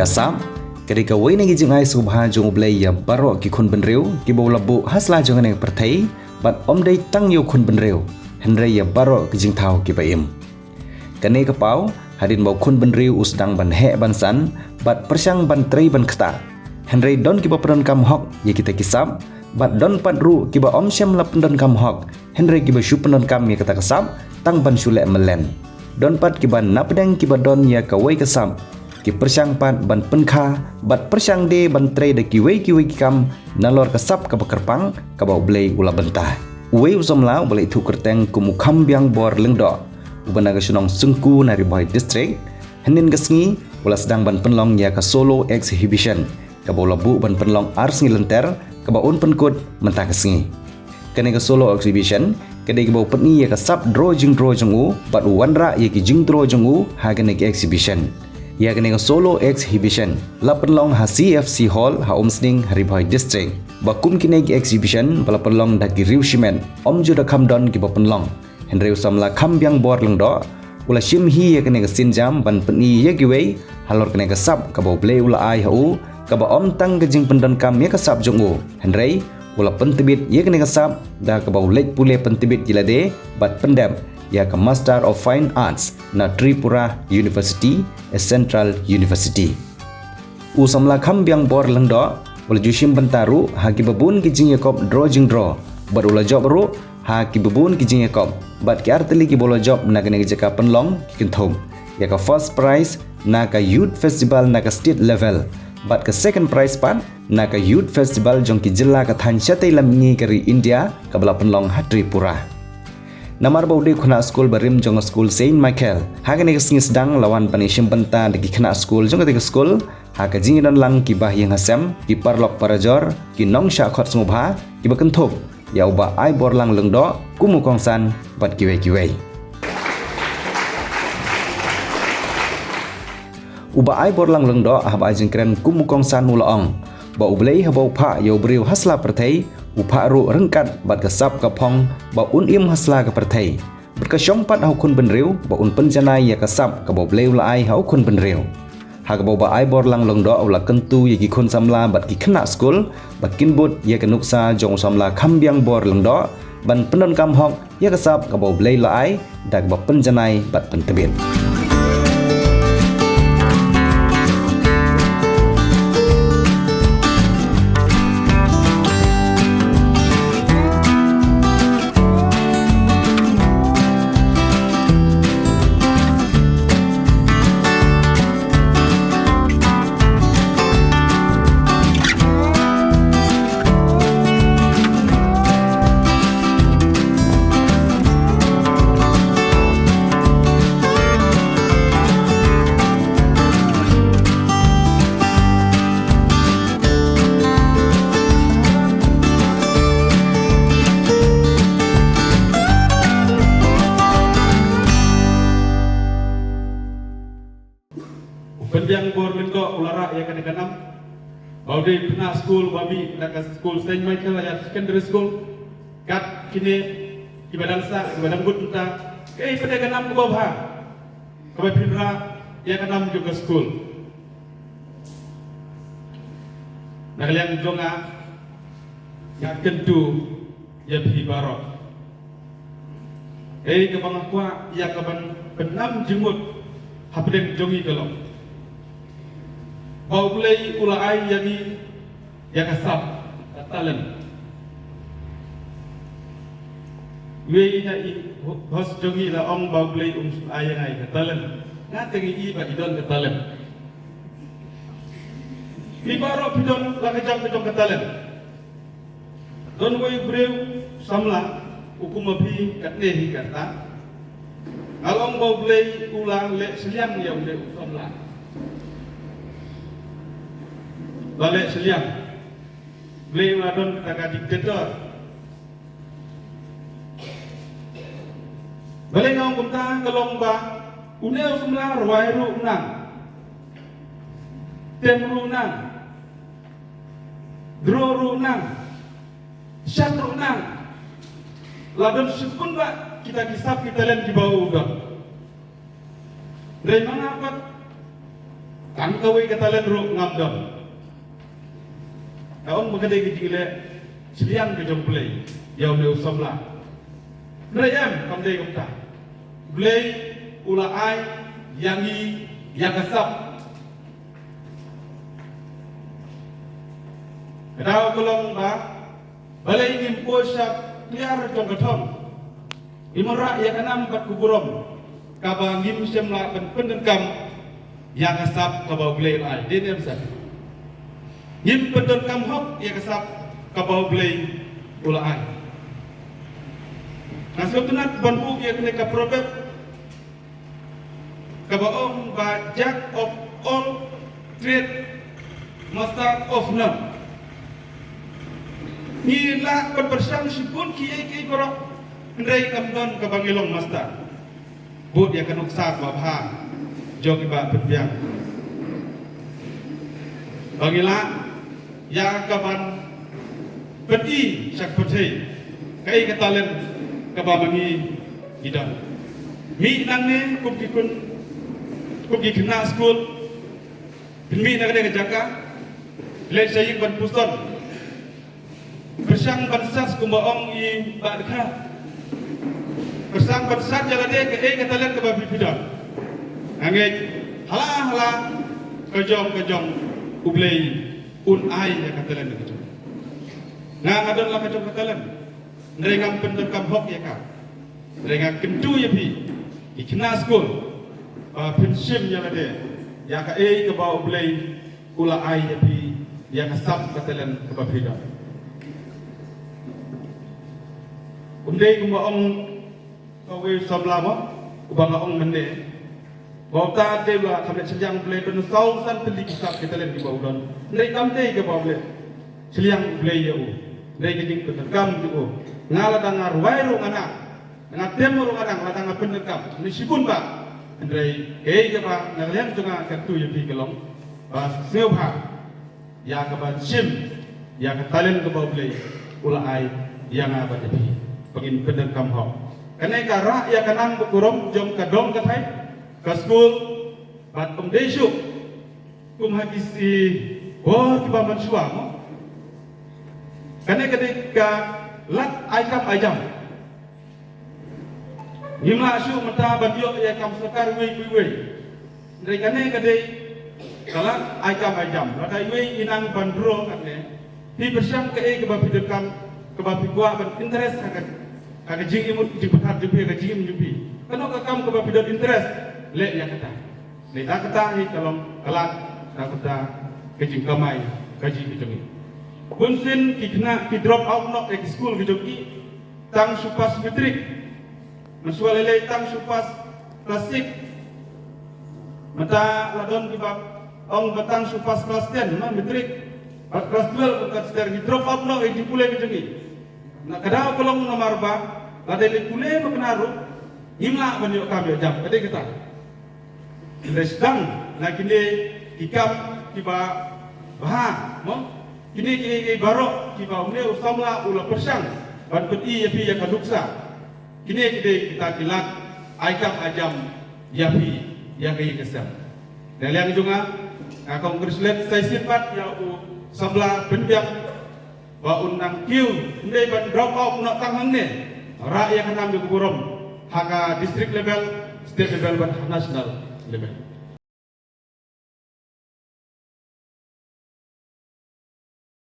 kasam ketika wei nagi jeng ai subha jong blai ya barok ki khun benreu ki bo labu hasla jong ne perthai bat om dei tang yo khun benreu henre ya barok ki jing thau ki baim kane kapau hadin mau khun benreu usdang ban he ban san bat persyang ban trei ban khta henre don ki ba pran kam hok ye kita kisam bat don pat ru ki ba om syam lap don kam hok henre ki ba shu pendon kam ye kata kasam tang ban shule melen don pat ki ban napdeng ki ba don ya ka wei kasam ki persyang pat ban penkha bat persyang de ban trei de ki wei kam nalor kasap ka bakerpang ka ba blei ula bentah wei usomla boleh thu kerteng kumukam biang bor lengdo ubana ga sunong sungku nari boy district henin gasngi ula sedang ban penlong ya ka solo exhibition ka ba bu ban penlong ars ngi lenter ka ba un penkut mentah gasngi kene ka solo exhibition kedai ka ba petni ya ka sap draw jing u bat wanra ya ki jing draw jing u ha kene ka exhibition ya kene ka solo exhibition la penlong ha CFC hall ha omsning hari boy district bakum kine ki exhibition bala penlong da ki riushimen om juda kham don ki ba penlong henreu samla kham biang bor lengdo ula shim hi ya kene ka sinjam ban petni ya ki wei halor kene ka sap ka ba blei ula ai hu ka ba om tang ka jing pendon kam ya ka sap jong u henrei ula pentibit ya kene ka sap da ka ba lek pule pentibit jilade bat pendam ya ka Master of Fine Arts na Tripura University Central University u samla kham biang bor lengdo ula jushim bentaru haki babun ki jing yakop draw jing draw bat ula job ru haki babun ki jing yakop bat ki arteli ki bola job na kene jaka penlong ki kenthum ya ka first prize na ka youth festival na ka state level bat ka second prize pan na ka youth festival jong ki jilla ka than chatai lamngi kari India ka bala penlong Tripura namar baude khuna school barim jong school Saint Michael hagane singis dang lawan pani shimbanta de khna school jong de school haga jingidan lang ki bah yang hasam ki parlok parajor ki nong sha khot smubha ki bakan thop ya uba ai borlang lengdo kumu kongsan bat kiwe uba ai borlang lengdo haba jingkren kumu kongsan ulaong ba ublei haba pha yo briu hasla perthai upha ru rengkat bat kasap kapong ba un im hasla ka perthai berkasyong pat hau kun benriu ba un penjanai ya kasap ka ba bleu la ai hau kun benriu ha ka ba ai borlang lengdo ula kentu ya ki kun samla bat ki khna school bat kinbut ya ka nuksa jong samla khambiang bor lengdo ban pendon kam hok ya kasap ka ba blei la ai dak ba penjanai bat pentebit pendiang bor lengko ulara ya kadang-kadang baude kena school babi nak school Saint Michael ya secondary school kat kini ibadan good kita pada kanam ko ba kabai pinra ya kanam juga school nakalian jonga ya kentu ya bi barok kabang akwa ya kaban benam jemut hapdeng jongi kalau bau bulai ula ai yani ya kasap talent we ina i hos jongi la ong bau bulai ai ngai talent ngatengi i ba idon talent i baro pidon la kajam pidon talent don we breu samla hukum abi katne hi kata along bau bulai ula le seliam ya bulai samla balik seliam beli ladon kata diktator balik ngau kumta kelong ba unel semla ruai ru nang tem ru nang dro ru nang syat ru nang ladon sepun ba kita kisap kita lem di bawah udah dari mana apa Kang kawai katalan ru ngamdam. Kaon magade gile siliang ke jomplay. Yaw ne usamla. Nrayam kamde kumta. Blay ula ai yangi yakasap. Kadao kolong ba balay ngimpo siya kliar jong kathom. Imara yakanam bat kuburom. Kaba ngim siyam la pendengkam yakasap kabau blay ai. Dene bisa. Ngim pendengkam hok yakasap kabau blay ula ai. Nasib tunat banbu ia kena ka proverb kabaong ba jack of all trade master of none. Ni la berpersang sipun kiai korok ndai kamdon kabangilong master. Bud ya kanuk sa babha jog iba berbiang. Bangila ya kaban peti sak peti kai katalen kababangi idam. Mi nang ne kuki kena school. Mi nang ne jaka. Le sayik ban puston. Bersang bansas kumbaong i badka. Bersang bansas jalan dia ke katalan ke babi bidam. Angge hala kejong ublei un ai ya katalan kejong. Ngadon la kejong katalan. Mereka pendekam hok ya kak. Mereka kentu ya pi. Ikna school. Pensim yang ada. Ya ka ke bawah belai ula ai ya pi. Ya ka sab katalan ke babida. Undai kumba ong kawe sablama. Kubanga ong mende. Bawta tebla kami sejang belai penusau san teli kisah katalan di bawah don. Ndai kamte ke bawah belai. Seliang belai ya u. Ndai keting pendekam tu. Ngala dangar wairu ngana ngatemur ngana ladang pendekam ni sibun ba andrai ke ba ngalian tunga katu yepi kelong ba seupha ya ka ba sim ya ka talen ke bawle ula ai yang apa jadi pengin pendekam ho kane ka ra ya kanang bukurom jom ka dom ka thai ka school bat desu kum habisi oh kiba mansua mo kane ketika lat aikam ajam himla su mata bandio ya kam sekar wei dari kane kadai kala aikam ajam ladai wei inang bandro kane hi bersam ke babi dekam ke babi gua ban interest kagak jing imut jipat jupi kagak jing jupi kano kakam ke babi dot interest le ya kata le da kata hi kalong kala da kata ke jing kamai gaji kejongi Bunsin kikna ki drop out nok ek school gijoki tang supas metrik masualele tang supas klasik mata ladon ki bab ong batang supas kelas 10 ma metrik kelas 12 kat ster ki drop out nok ek dipule gijoki na kadao kolong nomor ba ladele pule maknaru himla banyo kami jam kade kita resdang na kini kikam kiba bah mo kini barok kiba umne usamla ula persang ban peti yapi ya kaduksa kini kita kilat aikam ajam yapi ya kai kesam daliang junga akong grislet sai sifat ya u sabla benbiang ba unang kiu ndai ban drop out nak tanghang ne ra ya kanam di kurom haka district level state level ban national level